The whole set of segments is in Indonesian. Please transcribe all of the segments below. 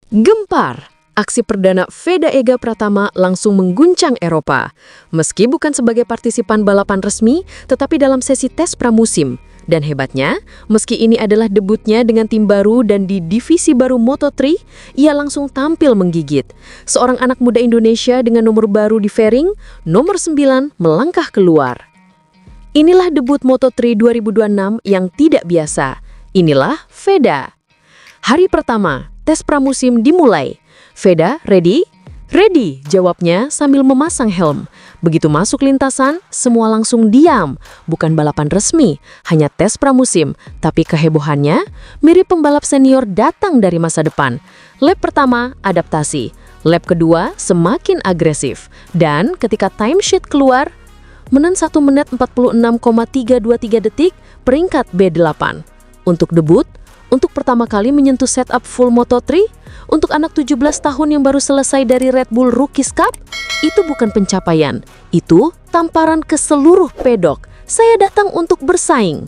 Gempar! Aksi perdana Veda Ega Pratama langsung mengguncang Eropa. Meski bukan sebagai partisipan balapan resmi, tetapi dalam sesi tes pramusim. Dan hebatnya, meski ini adalah debutnya dengan tim baru dan di divisi baru Moto3, ia langsung tampil menggigit. Seorang anak muda Indonesia dengan nomor baru di fairing, nomor 9 melangkah keluar. Inilah debut Moto3 2026 yang tidak biasa. Inilah Veda. Hari pertama, tes pramusim dimulai. Veda, ready? Ready, jawabnya sambil memasang helm. Begitu masuk lintasan, semua langsung diam. Bukan balapan resmi, hanya tes pramusim. Tapi kehebohannya, mirip pembalap senior datang dari masa depan. Lap pertama, adaptasi. Lap kedua, semakin agresif. Dan ketika timesheet keluar, menen 1 menit 46,323 detik, peringkat B8. Untuk debut, untuk pertama kali menyentuh setup full Moto3, untuk anak 17 tahun yang baru selesai dari Red Bull Rookies Cup, itu bukan pencapaian, itu tamparan ke seluruh pedok. Saya datang untuk bersaing.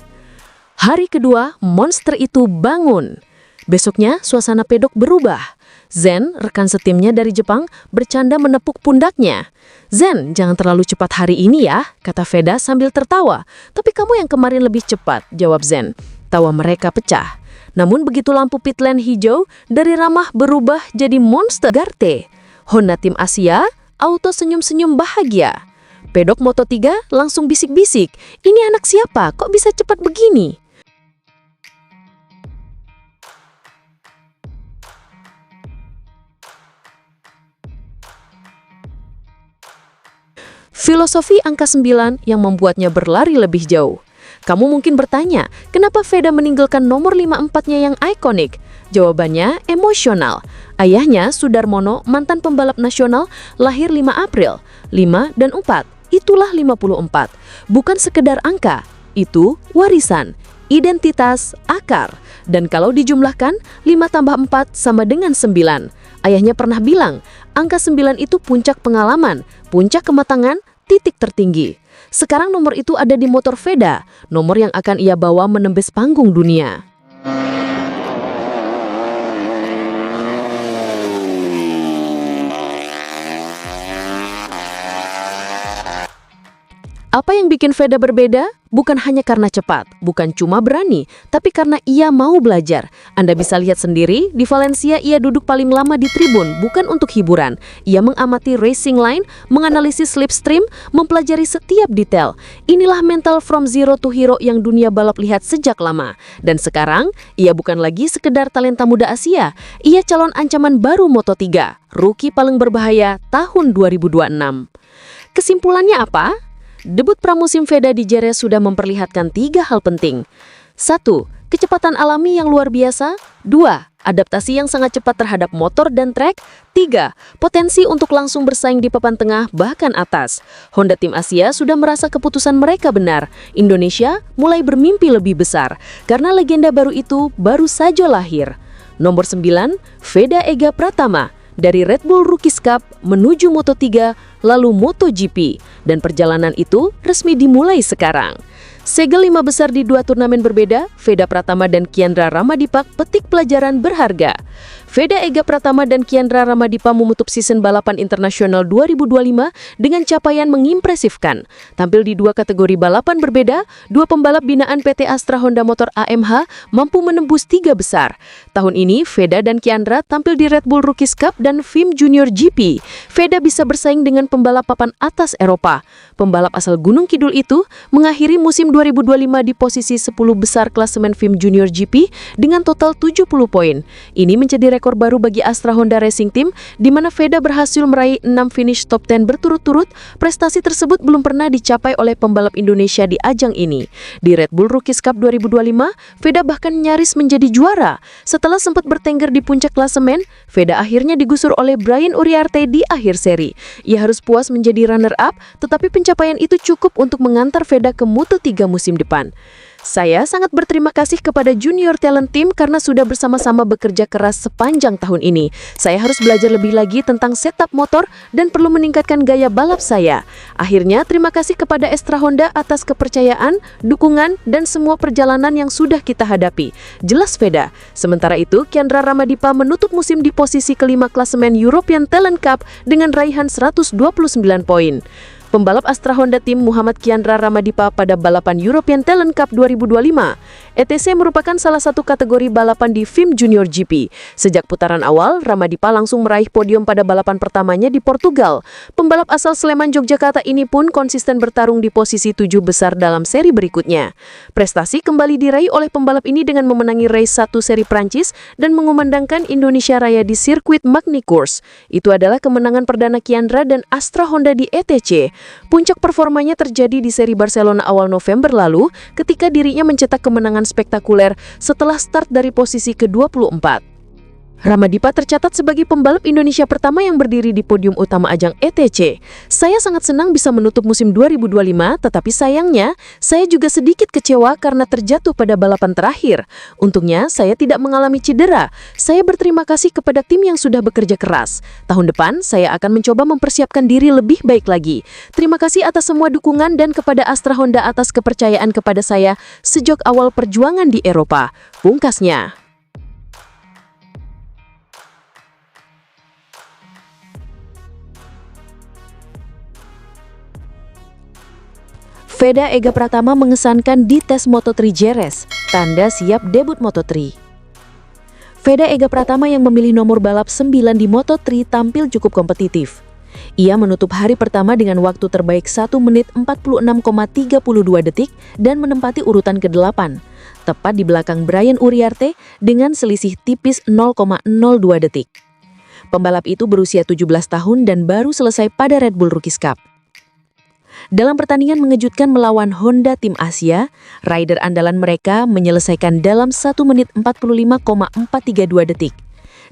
Hari kedua, monster itu bangun. Besoknya, suasana pedok berubah. Zen, rekan setimnya dari Jepang, bercanda menepuk pundaknya. "Zen, jangan terlalu cepat hari ini ya," kata Veda sambil tertawa. "Tapi kamu yang kemarin lebih cepat," jawab Zen. Tawa mereka pecah. Namun begitu lampu pitlane hijau, dari ramah berubah jadi monster Garte. Honda tim Asia, auto senyum-senyum bahagia. Pedok Moto3 langsung bisik-bisik, "Ini anak siapa? Kok bisa cepat begini?" Filosofi angka 9 yang membuatnya berlari lebih jauh. Kamu mungkin bertanya, kenapa Veda meninggalkan nomor 54-nya yang ikonik? Jawabannya emosional. Ayahnya, Sudarmono, mantan pembalap nasional, lahir 5 April. 5 dan 4, itulah 54. Bukan sekedar angka, itu warisan, identitas, akar. Dan kalau dijumlahkan, 5 tambah 4 sama dengan 9. Ayahnya pernah bilang, angka 9 itu puncak pengalaman, puncak kematangan, titik tertinggi. Sekarang nomor itu ada di motor Veda, nomor yang akan ia bawa menembus panggung dunia. Apa yang bikin Veda berbeda? Bukan hanya karena cepat, bukan cuma berani, tapi karena ia mau belajar. Anda bisa lihat sendiri, di Valencia ia duduk paling lama di tribun, bukan untuk hiburan. Ia mengamati racing line, menganalisis slipstream, mempelajari setiap detail. Inilah mental from zero to hero yang dunia balap lihat sejak lama. Dan sekarang, ia bukan lagi sekedar talenta muda Asia. Ia calon ancaman baru Moto3, rookie paling berbahaya tahun 2026. Kesimpulannya apa? Debut pramusim Veda di Jerez sudah memperlihatkan 3 hal penting. 1. Kecepatan alami yang luar biasa. 2. Adaptasi yang sangat cepat terhadap motor dan trek. 3. Potensi untuk langsung bersaing di papan tengah bahkan atas. Honda tim Asia sudah merasa keputusan mereka benar. Indonesia mulai bermimpi lebih besar. Karena legenda baru itu baru saja lahir. Nomor 9, Veda Ega Pratama. Dari Red Bull Rookies Cup menuju Moto3, lalu MotoGP. Dan perjalanan itu resmi dimulai sekarang. Segel 5 besar di 2 turnamen berbeda, Veda Pratama dan Kiandra Ramadipa petik pelajaran berharga. Veda Ega Pratama dan Kiandra Ramadipa menutup season balapan internasional 2025 dengan capaian mengimpresifkan. Tampil di 2 kategori balapan berbeda, 2 pembalap binaan PT Astra Honda Motor AMH mampu menembus 3 besar. Tahun ini, Veda dan Kiandra tampil di Red Bull Rookies Cup dan FIM Junior GP. Veda bisa bersaing dengan pembalap papan atas Eropa. Pembalap asal Gunung Kidul itu mengakhiri musim 2025 di posisi 10 besar klasemen FIM Junior GP dengan total 70 poin. Ini menjadi rekor baru bagi Astra Honda Racing Team, di mana Veda berhasil meraih 6 finish top 10 berturut-turut. Prestasi tersebut belum pernah dicapai oleh pembalap Indonesia di ajang ini. Di Red Bull Rookies Cup 2025, Veda bahkan nyaris menjadi juara. Setelah sempat bertengger di puncak klasemen, Veda akhirnya digusur oleh Brian Uriarte di akhir seri. Ia harus puas menjadi runner-up, tetapi pencapaian itu cukup untuk mengantar Veda ke Moto3 musim depan. Saya sangat berterima kasih kepada Junior Talent Team karena sudah bersama-sama bekerja keras sepanjang tahun ini. Saya harus belajar lebih lagi tentang setup motor dan perlu meningkatkan gaya balap saya. Akhirnya, terima kasih kepada Astra Honda atas kepercayaan, dukungan, dan semua perjalanan yang sudah kita hadapi. Jelas Veda. Sementara itu, Kiandra Ramadipa menutup musim di posisi kelima klasemen European Talent Cup dengan raihan 129 poin. Pembalap Astra Honda Team Muhammad Kiandra Ramadipa pada balapan European Talent Cup 2025. ETC merupakan salah satu kategori balapan di FIM Junior GP. Sejak putaran awal, Ramadipa langsung meraih podium pada balapan pertamanya di Portugal. Pembalap asal Sleman, Yogyakarta ini pun konsisten bertarung di posisi 7 besar dalam seri berikutnya. Prestasi kembali diraih oleh pembalap ini dengan memenangi race 1 seri Prancis dan mengumandangkan Indonesia Raya di sirkuit Magny Cours. Itu adalah kemenangan perdana Kiandra dan Astra Honda di ETC. Puncak performanya terjadi di seri Barcelona awal November lalu ketika dirinya mencetak kemenangan spektakuler setelah start dari posisi ke-24. Ramadipa tercatat sebagai pembalap Indonesia pertama yang berdiri di podium utama ajang ETC. Saya sangat senang bisa menutup musim 2025, tetapi sayangnya saya juga sedikit kecewa karena terjatuh pada balapan terakhir. Untungnya saya tidak mengalami cedera. Saya berterima kasih kepada tim yang sudah bekerja keras. Tahun depan saya akan mencoba mempersiapkan diri lebih baik lagi. Terima kasih atas semua dukungan dan kepada Astra Honda atas kepercayaan kepada saya sejak awal perjuangan di Eropa. Pungkasnya. Veda Ega Pratama mengesankan di tes Moto3 Jerez, tanda siap debut Moto3. Veda Ega Pratama yang memilih nomor balap 9 di Moto3 tampil cukup kompetitif. Ia menutup hari pertama dengan waktu terbaik 1 menit 46,32 detik dan menempati urutan ke-8, tepat di belakang Brian Uriarte dengan selisih tipis 0,02 detik. Pembalap itu berusia 17 tahun dan baru selesai pada Red Bull Rookies Cup. Dalam pertandingan mengejutkan melawan Honda Tim Asia, rider andalan mereka menyelesaikan dalam 1 menit 45,432 detik.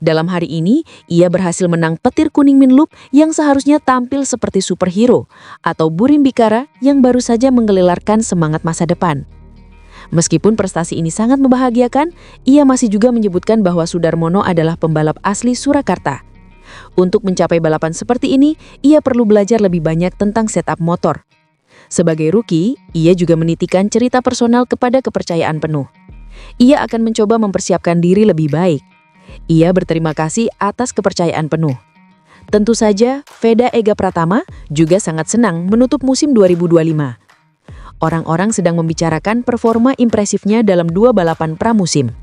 Dalam hari ini, ia berhasil menang petir kuning Minloop yang seharusnya tampil seperti superhero, atau Burim Bikara yang baru saja menggelilarkan semangat masa depan. Meskipun prestasi ini sangat membahagiakan, ia masih juga menyebutkan bahwa Sudarmono adalah pembalap asli Surakarta. Untuk mencapai balapan seperti ini, ia perlu belajar lebih banyak tentang setup motor. Sebagai rookie, ia juga menitikan cerita personal kepada kepercayaan penuh. Ia akan mencoba mempersiapkan diri lebih baik. Ia berterima kasih atas kepercayaan penuh. Tentu saja, Veda Ega Pratama juga sangat senang menutup musim 2025. Orang-orang sedang membicarakan performa impresifnya dalam 2 balapan pramusim.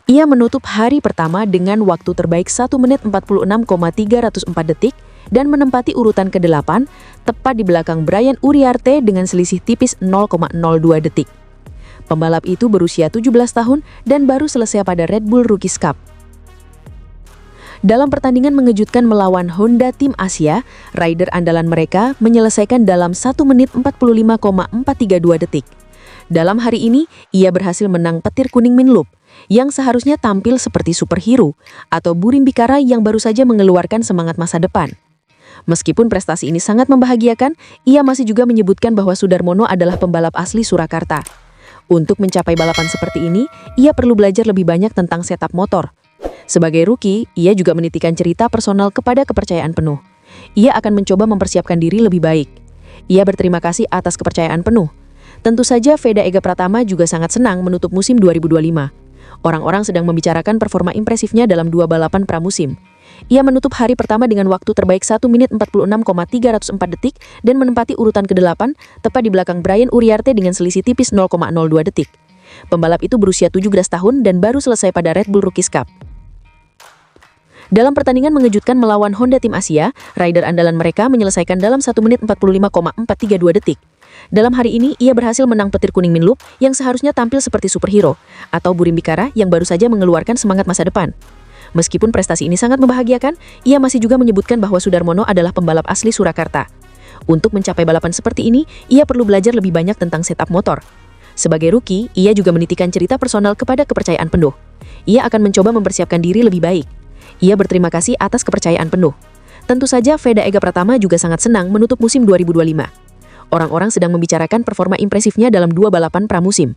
Ia menutup hari pertama dengan waktu terbaik 1 menit 46,304 detik dan menempati urutan ke-8, tepat di belakang Brian Uriarte dengan selisih tipis 0,02 detik. Pembalap itu berusia 17 tahun dan baru selesai pada Red Bull Rookies Cup. Dalam pertandingan mengejutkan melawan Honda Tim Asia, rider andalan mereka menyelesaikan dalam 1 menit 45,432 detik. Dalam hari ini, ia berhasil menang petir kuning Minloop, yang seharusnya tampil seperti superhero, atau Burim Bikara yang baru saja mengeluarkan semangat masa depan. Meskipun prestasi ini sangat membahagiakan, ia masih juga menyebutkan bahwa Sudarmono adalah pembalap asli Surakarta. Untuk mencapai balapan seperti ini, ia perlu belajar lebih banyak tentang setup motor. Sebagai rookie, ia juga menitikan cerita personal kepada kepercayaan penuh. Ia akan mencoba mempersiapkan diri lebih baik. Ia berterima kasih atas kepercayaan penuh. Tentu saja Veda Ega Pratama juga sangat senang menutup musim 2025. Orang-orang sedang membicarakan performa impresifnya dalam 2 balapan pramusim. Ia menutup hari pertama dengan waktu terbaik 1 menit 46,304 detik dan menempati urutan ke-8, tepat di belakang Brian Uriarte dengan selisih tipis 0,02 detik. Pembalap itu berusia 17 tahun dan baru selesai pada Red Bull Rookies Cup. Dalam pertandingan mengejutkan melawan Honda Tim Asia, rider andalan mereka menyelesaikan dalam 1 menit 45,432 detik. Dalam hari ini, ia berhasil menang petir kuning Minloop yang seharusnya tampil seperti superhero, atau Burim Bikara yang baru saja mengeluarkan semangat masa depan. Meskipun prestasi ini sangat membahagiakan, ia masih juga menyebutkan bahwa Sudarmono adalah pembalap asli Surakarta. Untuk mencapai balapan seperti ini, ia perlu belajar lebih banyak tentang setup motor. Sebagai rookie, ia juga menitikan cerita personal kepada kepercayaan penuh. Ia akan mencoba mempersiapkan diri lebih baik. Ia berterima kasih atas kepercayaan penuh. Tentu saja Veda Ega Pratama juga sangat senang menutup musim 2025. Orang-orang sedang membicarakan performa impresifnya dalam 2 balapan pramusim.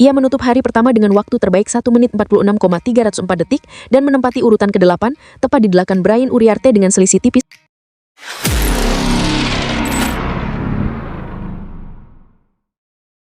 Ia menutup hari pertama dengan waktu terbaik 1 menit 46,304 detik dan menempati urutan ke-8, tepat di belakang Brian Uriarte dengan selisih tipis.